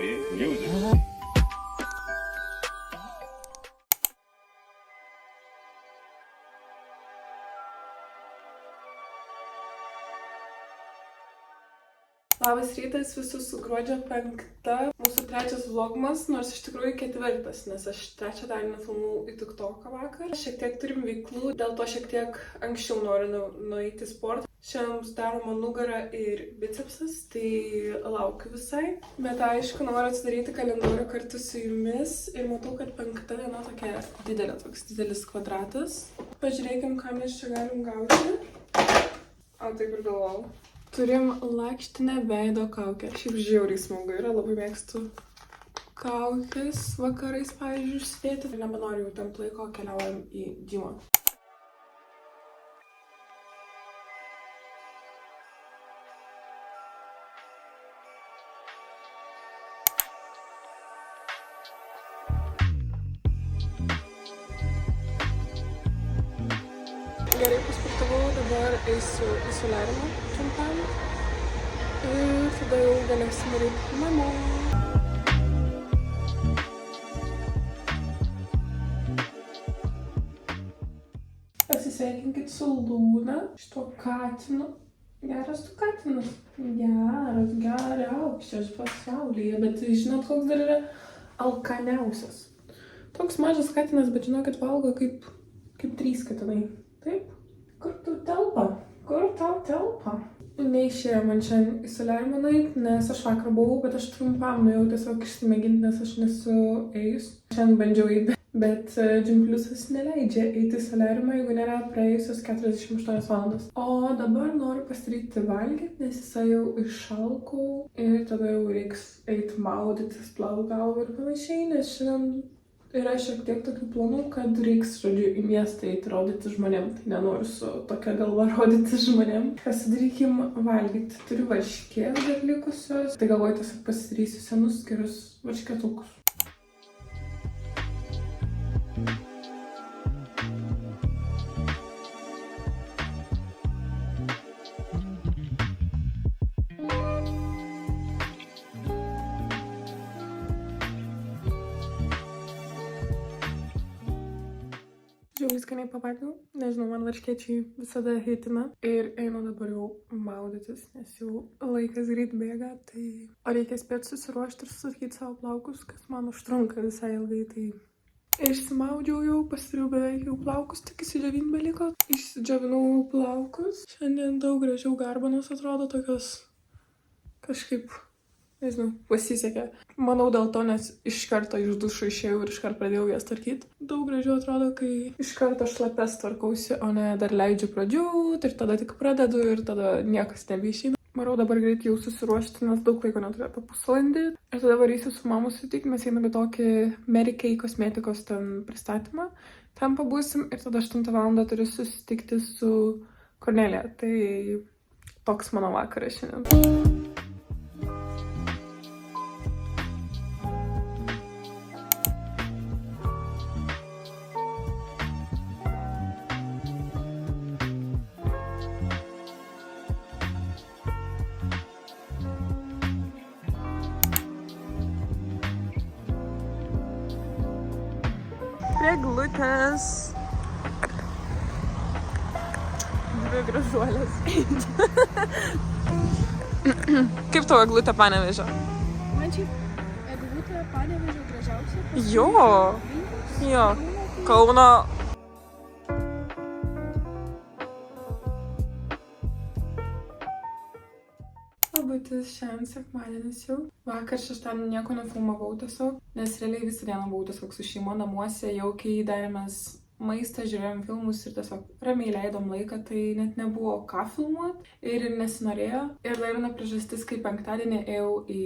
Big music. Labas rytas, visus gruodžio 5. Mūsų trečias vlogmas, nors iš tikrųjų 4, nes aš trečią dalį nufilmavau į TikToką vakar. Šiek tiek turim veiklų, dėl to šiek tiek anksčiau noriu nueiti į sportą. Šiandien bus daroma nugara ir bicepsas, tai laukiu visai. Bet aišku, noriu atsidaryti kalendorių kartu su jumis ir matau, kad 5 diena tokia didelė, toks didelis kvadratas. Pažiūrėkim, ką mes čia galim gauti. O taip ir galvojau. Turim lakštinę veido kaukę. Šiaip žiauriai smagu yra, labai mėgstu kaukės vakarais, pavyzdžiui, užsidėti. Nebenoriu jau temp laiko, keliaujam į gymą. Gerai pasportavau, dabar eisiu į soliariumą trumpam ir tada jau galėsim eiti namo. Pasisveikinkit su Lūna, šito katinu. Geras tu katinas. Geriausias pasaulyje, bet žinot, koks dar yra alkaniausias. Toks mažas katinas, bet žinokit, valgo kaip 3 katinai. Taip? Kur tu telpa? Kur tau telpa? Neišėjo man šiandien į soliariumą nueiti, nes aš vakar buvau, bet aš trumpam nuėjau tiesiog išsimėginti, nes aš nesu ėjus. Šiandien bandžiau eiti, bet Gym Plusas neleidžia eiti į soliariumą, jeigu nėra praėjusios 48 valandos. O dabar noriu pasidaryti valgyti, nes jisai jau iššalkau ir tada jau reiks eiti maudytis, plauti galvą ir panašiai, nes šiandien yra šiek tiek tokių planų, kad reiks, žodžiu, į miestą eiti rodyti žmonėm. Tai nenoriu su tokia galva rodyti žmonėm. Pasidarykim valgyti. Turiu varškės dar likusios. Tai galvoju, tiesiog pasidarysiu senus gerus varškėtukus. Žiauriai skaniai pavalgiau, nežinau, man varškėčiai visada hitina ir einu dabar jau maudytis, nes jau laikas greit bėga, tai o reikia spėti susiruošti ir susitvarkyti savo plaukus, kas man užtrunka visai ilgai, tai išsimaudžiau jau, pasidariau beveik jau plaukus, tik įsidžiovint beliko, išsidžiovinau plaukus, šiandien daug gražiau garbanos atrodo, tokios kažkaip, nežinau, pasisekė. Manau dėl to, nes iš karto iš dušo išėjau ir iš karto pradėjau jas tvarkyti. Daug gražiau atrodo, kai iš karto šlapes tvarkausi, o ne dar leidžiu pradžiūt ir tada tik pradedu ir tada niekas nebeišeina. Marau dabar greit jau susiruošti, nes daug laiko neturiu, apie pusvalandį. Ir tada varysiu su mamu sutikti, mes einame tokį Mary Kay kosmetikos ten pristatymą. Ten pabūsim ir tada 8 valandą turiu susitikti su Kornelija. Tai toks mano vakaras šiandien. Prie glutės. Dvi gražuolės. Kaip tavo glutė Panevėžio? Man šiaip glutė Panevėžio gražiausia. Jo. Kauno. Labutis, šiandien sekmadienis jau. Vakar šeštadienį nieko nefilmavau tiesiog, nes realiai visą dieną buvau tiesiog su šeima namuose, jaukiai darėmės maistą, žiūrėjom filmus ir tiesiog ramiai leidom laiką, tai net nebuvo ką filmuoti ir nesinorėjo. Ir dar viena priežastis, kai penktadienį ėjau į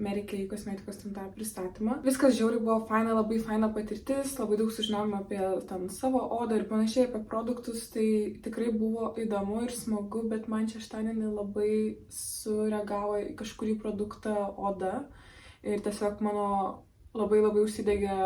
Mary Kay kosmetikos ten tą pristatymą. Viskas žiauriai buvo faina, labai faina patirtis, labai daug sužinojome apie ten savo odą ir panašiai, apie produktus, tai tikrai buvo įdomu ir smagu, bet man šeštadienį labai sureagavo į kažkurį produktą oda ir tiesiog mano labai užsidegė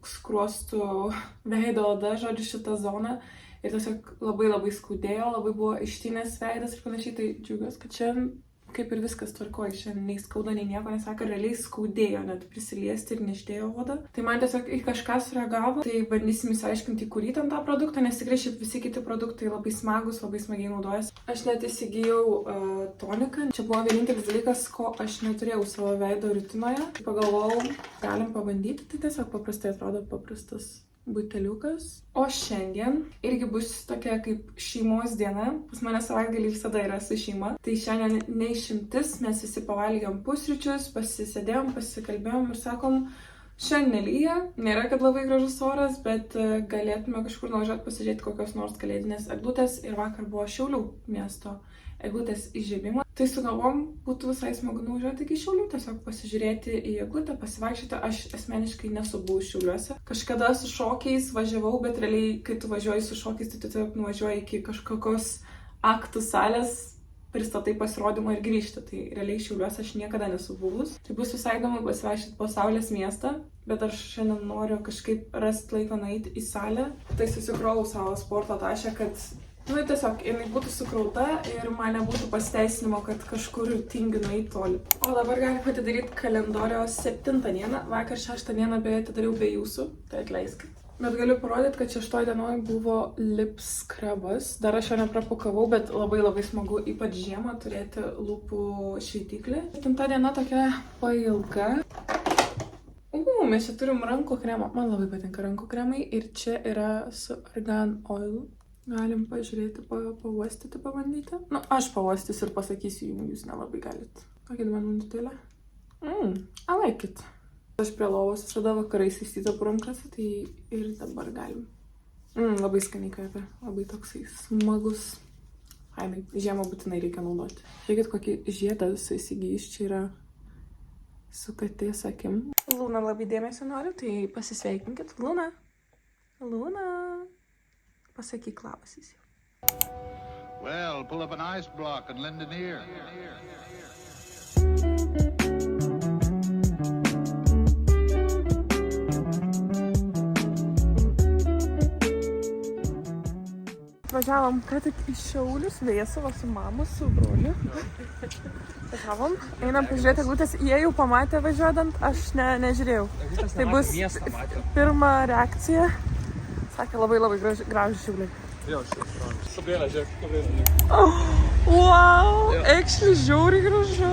skruostų veido oda, žodžiu, šitą zoną ir tiesiog labai skaudėjo, labai buvo ištynęs veidas ir panašiai, tai džiaugiuosi, kad šiandien kaip ir viskas tvarkoja, šiandien nei skauda, nei nieko nesako, realiai skaudėjo net prisiliesti ir neždėjo odą. Tai man tiesiog į kažką sureagavo, tai bandysim įsiaiškinti, kurį ten tą produktą, nes tikrai šiaip visi kiti produktai labai smagus, labai smagiai naudojasi. Aš net įsigijau toniką. Čia buvo vienintelis dalykas, ko aš neturėjau savo veido rutinoje. Pagalvojau, galim pabandyti, tai tiesiog paprastai atrodo paprastas buteliukas. O šiandien irgi bus tokia kaip šeimos diena. Pas mane savaitgalį visada yra su šeima. Tai šiandien neišimtis, mes visi pavalgėm pusryčius, pasisėdėjom, pasikalbėjom ir sakom, šiandien nelyja, nėra kad labai gražus oras, bet galėtume kažkur nuvažiuoti pasižiūrėti kokios nors kalėdinės eglutės. Ir vakar buvo Šiaulių miesto eglutės įžiebimą. Tai sugalvom, būtų visai smagu nuvažiuoti iki Šiaulių, tiesiog pasižiūrėti į eglutę, pasivaikščioti. Aš asmeniškai nesu buvus Šiauliuose. Kažkada su šokiais važiavau, bet realiai, kai tu važiuoji su šokiais, tai tu tiesiog nuvažiuoji iki kažkokios aktų salės, pristatai pasirodymą ir grįžti. Tai realiai Šiauliuose aš niekada nesu buvus. Tai bus visai įdomu pasivaikščioti po Saulės miestą, bet aš šiandien noriu kažkaip rasti laiko nueiti į salę. Tai susikrovau savo sporto tašę, kad tiesiog jinai būtų sukrauta ir man nebūtų pasiteisinimo, kad kažkur tingiu nueiti toli. O dabar galime atidaryti kalendoriaus 7 dieną. Vakar 6 dieną beje atidariau be jūsų, tai atleiskit. Bet galiu parodyti, kad 6 dienoje buvo lip skrabas. Dar aš jo neprapukavau, bet labai smagu, ypač žiemą, turėti lūpų šveitiklį. 7 diena tokia pailga. Mes čia turim rankų kremą. Man labai patinka rankų kremai ir čia yra su Argan Oil. Galim pažiūrėti, pauostyti, pabandyti. Nu, aš pauostysiu ir pasakysiu jums, jūs nelabai galit. Pakit man minutėlę. I like it. Aš prie lovos visada vakarais įsitapu rankas, tai ir dabar galim. Labai skaniai kvepia, labai toksai smagus. Ainai, žiemą būtinai reikia naudoti. Žiūrėkit, kokį žiedą visą įsigijus, čia yra su katės akim. Luna labai dėmesio nori, tai pasisveikinkit. Luna. Pasakyk labas visi. Well, pull up an ice block and lend an ear. Važiavom ką tik į Šiaulius, Vėsavą su mama, su broliu. Važiavom, einam pažiūrėti eglutės. Jie jau pamatė važiuodant, aš nežiūrėjau. Tai bus pirma reakcija. Sakė labai gražus Šiauliai. Jo, šiaip gražus. Gabrielė, žiūrėk, Gabrielė. Wow, actually žiauriai gražu.